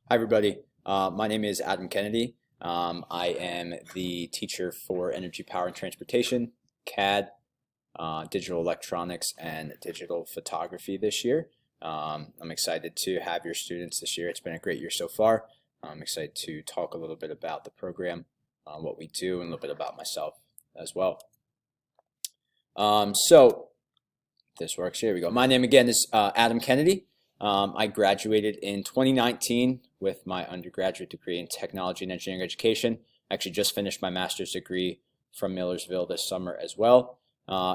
Hi, everybody. My name is Adam Kennedy. I am the teacher for Energy, Power, and Transportation, CAD, Digital Electronics, and Digital Photography this year. I'm excited to have your students this year. It's been a great year so far. I'm excited to talk a little bit about the program, what we do, and a little bit about myself as well. So, if this works, here we go. My name again is Adam Kennedy. I graduated in 2019 with my undergraduate degree in technology and engineering education. I actually just finished my master's degree from Millersville this summer as well.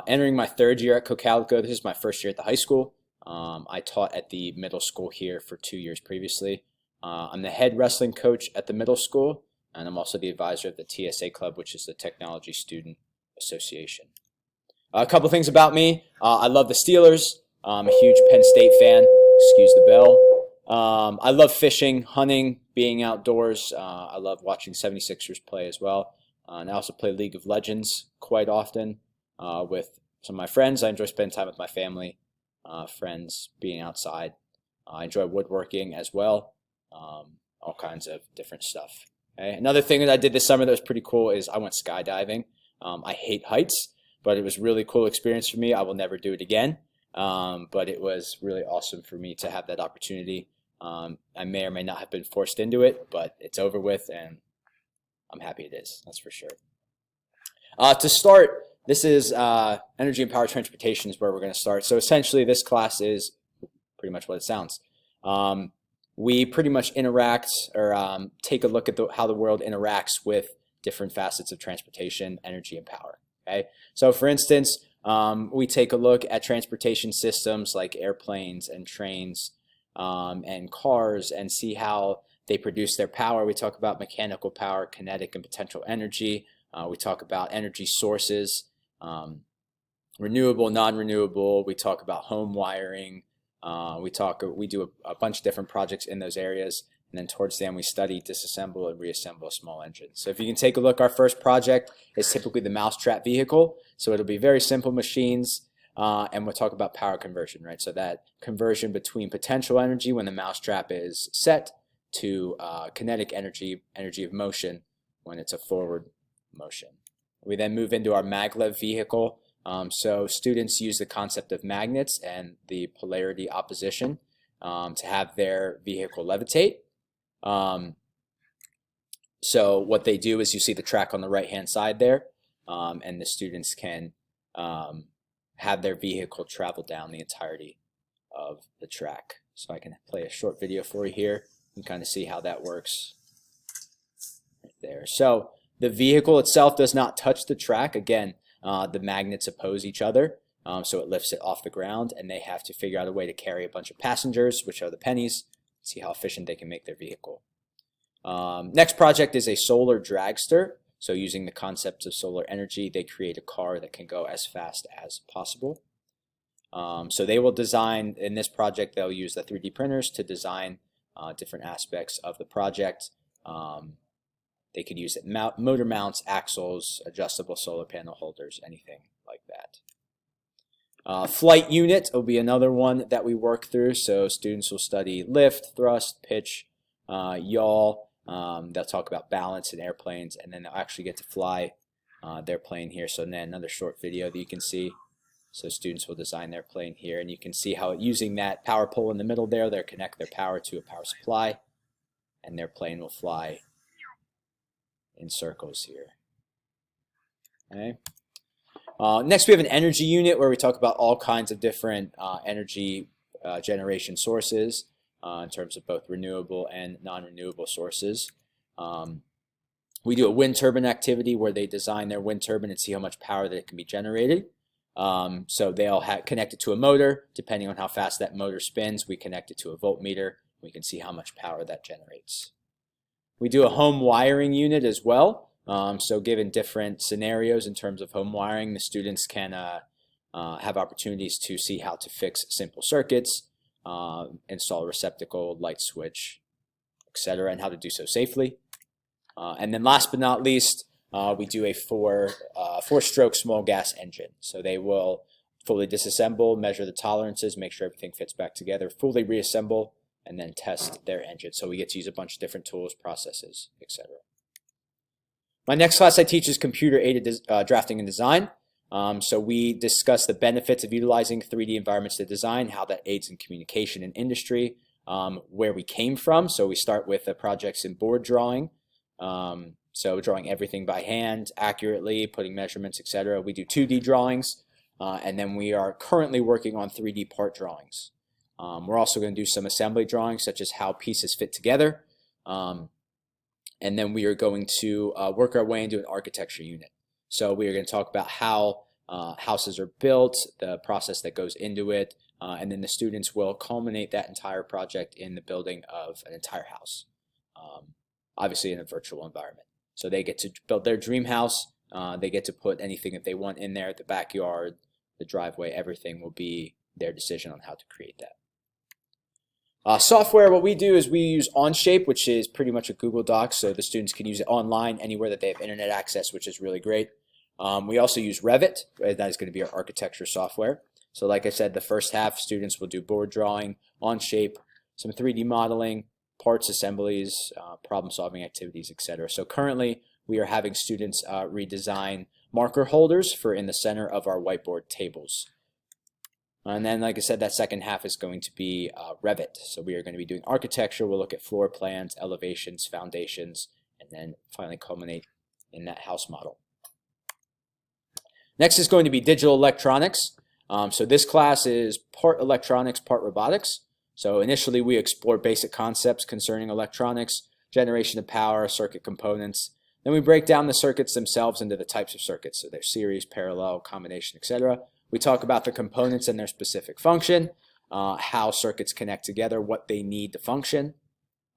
Entering my third year at Cocalico. This is my first year at the high school. I taught at the middle school here for 2 years previously. I'm the head wrestling coach at the middle school, and I'm also the advisor of the TSA Club, which is the Technology Student Association. A couple things about me. I love the Steelers. I'm a huge Penn State fan. Excuse the bell. I love fishing, hunting, being outdoors. I love watching 76ers play as well. And I also play League of Legends quite often with some of my friends. I enjoy spending time with my family, friends, being outside. I enjoy woodworking as well, all kinds of different stuff. Okay? Another thing that I did this summer that was pretty cool is I went skydiving. I hate heights, but it was a really cool experience for me. I will never do it again. But it was really awesome for me to have that opportunity. I may or may not have been forced into it, but it's over with, and I'm happy it is, that's for sure. To start, this is Energy and Power Transportation is where we're going to start. So essentially, this class is pretty much what it sounds. We pretty much interact or take a look at how the world interacts with different facets of transportation, energy, and power. Okay? So for instance, we take a look at transportation systems like airplanes and trains and cars and see how they produce their power. We talk about mechanical power, kinetic and potential energy. We talk about energy sources, renewable, non-renewable. We talk about home wiring. We do a bunch of different projects in those areas. And then towards the end, we study, disassemble, and reassemble a small engine. So if you can take a look, our first project is typically the mousetrap vehicle. So it'll be very simple machines, and we'll talk about power conversion, right? So that conversion between potential energy when the mousetrap is set to kinetic energy, energy of motion when it's a forward motion. We then move into our maglev vehicle. So students use the concept of magnets and the polarity opposition to have their vehicle levitate. So what they do is you see the track on the right hand side there, and the students can have their vehicle travel down the entirety of the track. So I can play a short video for you here and kind of see how that works right there. So the vehicle itself does not touch the track. Again, the magnets oppose each other, so it lifts it off the ground, and they have to figure out a way to carry a bunch of passengers, which are the pennies, see how efficient they can make their vehicle. Next project is a solar dragster. So using the concepts of solar energy, they create a car that can go as fast as possible. So they will design, in this project, they'll use the 3D printers to design different aspects of the project. They could use it motor mounts, axles, adjustable solar panel holders, anything like that. Flight unit will be another one that we work through. So students will study lift, thrust, pitch, yaw. They'll talk about balance in airplanes, and then they'll actually get to fly their plane here. So then another short video that you can see. So students will design their plane here, and you can see how using that power pole in the middle there, they'll connect their power to a power supply, and their plane will fly in circles here. Okay. Next, we have an energy unit where we talk about all kinds of different energy generation sources in terms of both renewable and non-renewable sources. We do a wind turbine activity where they design their wind turbine and see how much power that it can be generated. So they'll connect it to a motor. Depending on how fast that motor spins, we connect it to a voltmeter. We can see how much power that generates. We do a home wiring unit as well. So given different scenarios in terms of home wiring, the students can have opportunities to see how to fix simple circuits, install a receptacle, light switch, etc., and how to do so safely. And then last but not least, we do a four-stroke small gas engine. So they will fully disassemble, measure the tolerances, make sure everything fits back together, fully reassemble, and then test their engine. So we get to use a bunch of different tools, processes, etc. My next class I teach is computer-aided drafting and design. So we discuss the benefits of utilizing 3D environments to design, how that aids in communication and industry, where we came from. So we start with the projects in board drawing. So drawing everything by hand accurately, putting measurements, etc. We do 2D drawings, and then we are currently working on 3D part drawings. We're also going to do some assembly drawings, such as how pieces fit together. And then we are going to work our way into an architecture unit. So we are going to talk about how houses are built, the process that goes into it, and then the students will culminate that entire project in the building of an entire house, obviously in a virtual environment. So they get to build their dream house. They get to put anything that they want in there, the backyard, the driveway, everything will be their decision on how to create that. Software, what we do is we use Onshape, which is pretty much a Google Docs, so the students can use it online anywhere that they have internet access, which is really great. We also use Revit, that is going to be our architecture software. So like I said, the first half, students will do board drawing, Onshape, some 3D modeling, parts assemblies, problem-solving activities, etc. So currently, we are having students redesign marker holders for in the center of our whiteboard tables. And then, like I said, that second half is going to be Revit. So we are going to be doing architecture. We'll look at floor plans, elevations, foundations, and then finally culminate in that house model. Next is going to be digital electronics. So this class is part electronics, part robotics. So initially we explore basic concepts concerning electronics, generation of power, circuit components. Then we break down the circuits themselves into the types of circuits. So their series, parallel, combination, etc. We talk about the components and their specific function, how circuits connect together, what they need to function,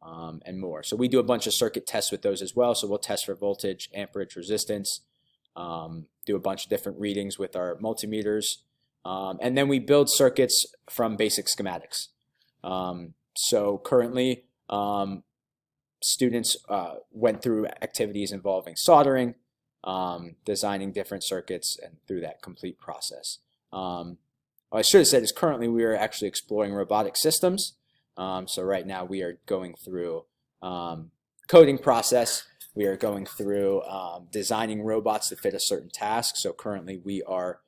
and more. So we do a bunch of circuit tests with those as well. So we'll test for voltage, amperage, resistance, do a bunch of different readings with our multimeters, and then we build circuits from basic schematics. So currently, students went through activities involving soldering, designing different circuits, and through that complete process. What I should have said is currently we are actually exploring robotic systems. So right now we are going through coding process. We are going through designing robots to fit a certain task. So currently we are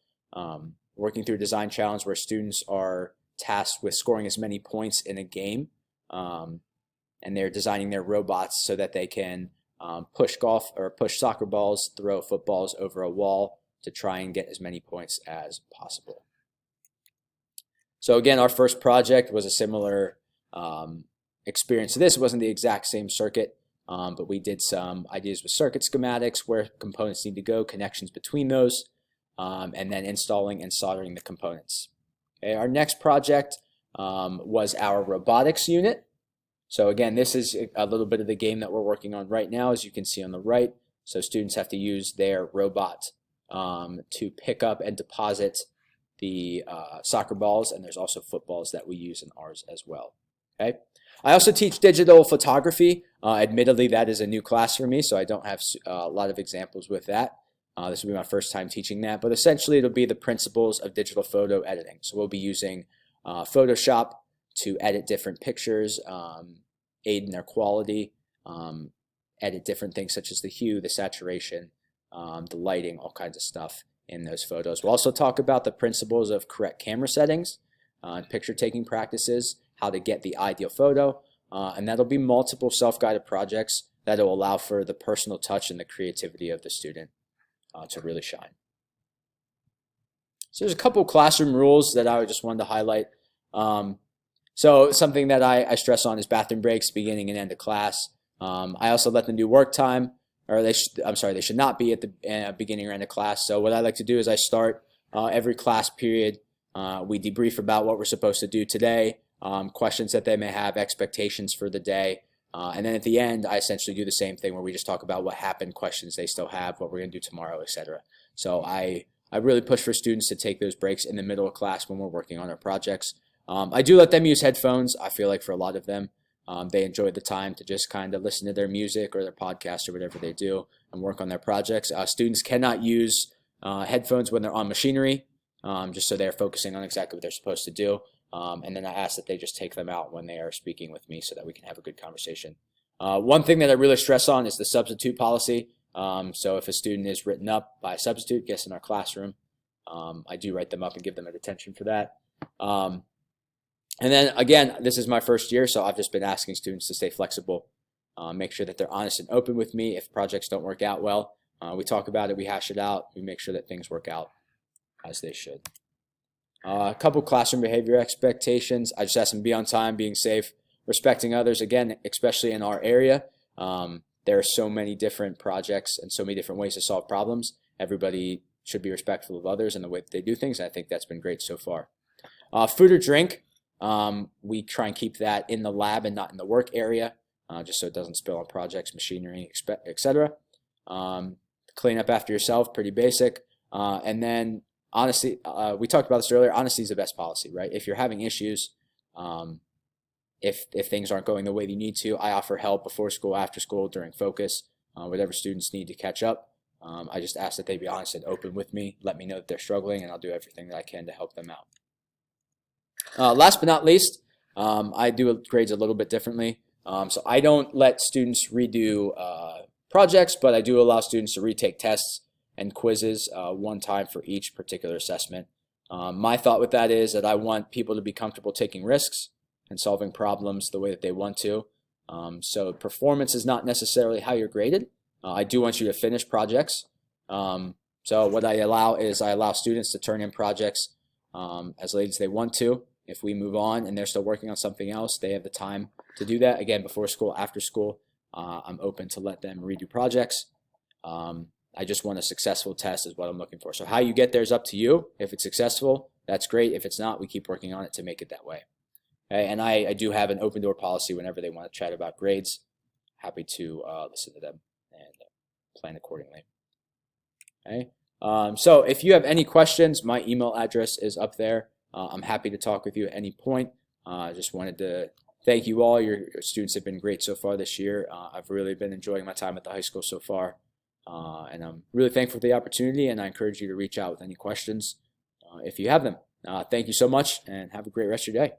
working through a design challenge where students are tasked with scoring as many points in a game, and they're designing their robots so that they can push golf or push soccer balls, throw footballs over a wall to try and get as many points as possible. So again, our first project was a similar experience to this. It wasn't the exact same circuit, but we did some ideas with circuit schematics, where components need to go, connections between those, and then installing and soldering the components. Okay, our next project was our robotics unit. So again, this is a little bit of the game that we're working on right now, as you can see on the right. So students have to use their robot to pick up and deposit the soccer balls, and there's also footballs that we use in ours as well. Okay. I also teach digital photography. Admittedly, that is a new class for me, so I don't have a lot of examples with that. This will be my first time teaching that, but essentially it'll be the principles of digital photo editing. So we'll be using Photoshop to edit different pictures, aid in their quality, edit different things such as the hue, the saturation, the lighting, all kinds of stuff in those photos. We'll also talk about the principles of correct camera settings, picture taking practices, how to get the ideal photo, and that'll be multiple self-guided projects that will allow for the personal touch and the creativity of the student to really shine. So there's a couple classroom rules that I just wanted to highlight. So something that I stress on is bathroom breaks, beginning and end of class. I also let them do work time, or they should not be at the beginning or end of class. So what I like to do is I start every class period. We debrief about what we're supposed to do today, questions that they may have, expectations for the day. And then at the end, I essentially do the same thing where we just talk about what happened, questions they still have, what we're going to do tomorrow, etc. So I really push for students to take those breaks in the middle of class when we're working on our projects. I do let them use headphones. I feel like for a lot of them, they enjoy the time to just kind of listen to their music or their podcast or whatever they do and work on their projects. Students cannot use headphones when they're on machinery, just so they're focusing on exactly what they're supposed to do. and then I ask that they just take them out when they are speaking with me so that we can have a good conversation. One thing that I really stress on is the substitute policy. So if a student is written up by a substitute, guest in our classroom, I do write them up and give them a detention for that. And then again, this is my first year, so I've just been asking students to stay flexible, make sure that they're honest and open with me. If projects don't work out well, we talk about it, we hash it out, we make sure that things work out as they should. A couple classroom behavior expectations. I just ask them to be on time, being safe, respecting others. Again, especially in our area, there are so many different projects and so many different ways to solve problems. Everybody should be respectful of others and the way that they do things. I think that's been great so far. Food or drink, we try and keep that in the lab and not in the work area, just so it doesn't spill on projects, machinery, etc. Clean up after yourself, pretty basic. And then honesty, we talked about this earlier, honesty is the best policy, right? If you're having issues, if things aren't going the way you need to, I offer help before school, after school, during focus, whatever students need to catch up. I just ask that they be honest and open with me, let me know that they're struggling, and I'll do everything that I can to help them out. Last but not least, I do grades a little bit differently. So I don't let students redo projects, but I do allow students to retake tests and quizzes one time for each particular assessment. My thought with that is that I want people to be comfortable taking risks and solving problems the way that they want to. So performance is not necessarily how you're graded. I do want you to finish projects. So what I allow is I allow students to turn in projects as late as they want to. If we move on and they're still working on something else, they have the time to do that. Again, before school, after school, I'm open to let them redo projects. I just want a successful test is what I'm looking for. So how you get there is up to you. If it's successful, that's great. If it's not, we keep working on it to make it that way. Okay? And I do have an open door policy whenever they want to chat about grades. Happy to listen to them and plan accordingly. Okay? So if you have any questions, my email address is up there. I'm happy to talk with you at any point. I just wanted to thank you all. Your students have been great so far this year. I've really been enjoying my time at the high school so far. And I'm really thankful for the opportunity, and I encourage you to reach out with any questions if you have them. Thank you so much, and have a great rest of your day.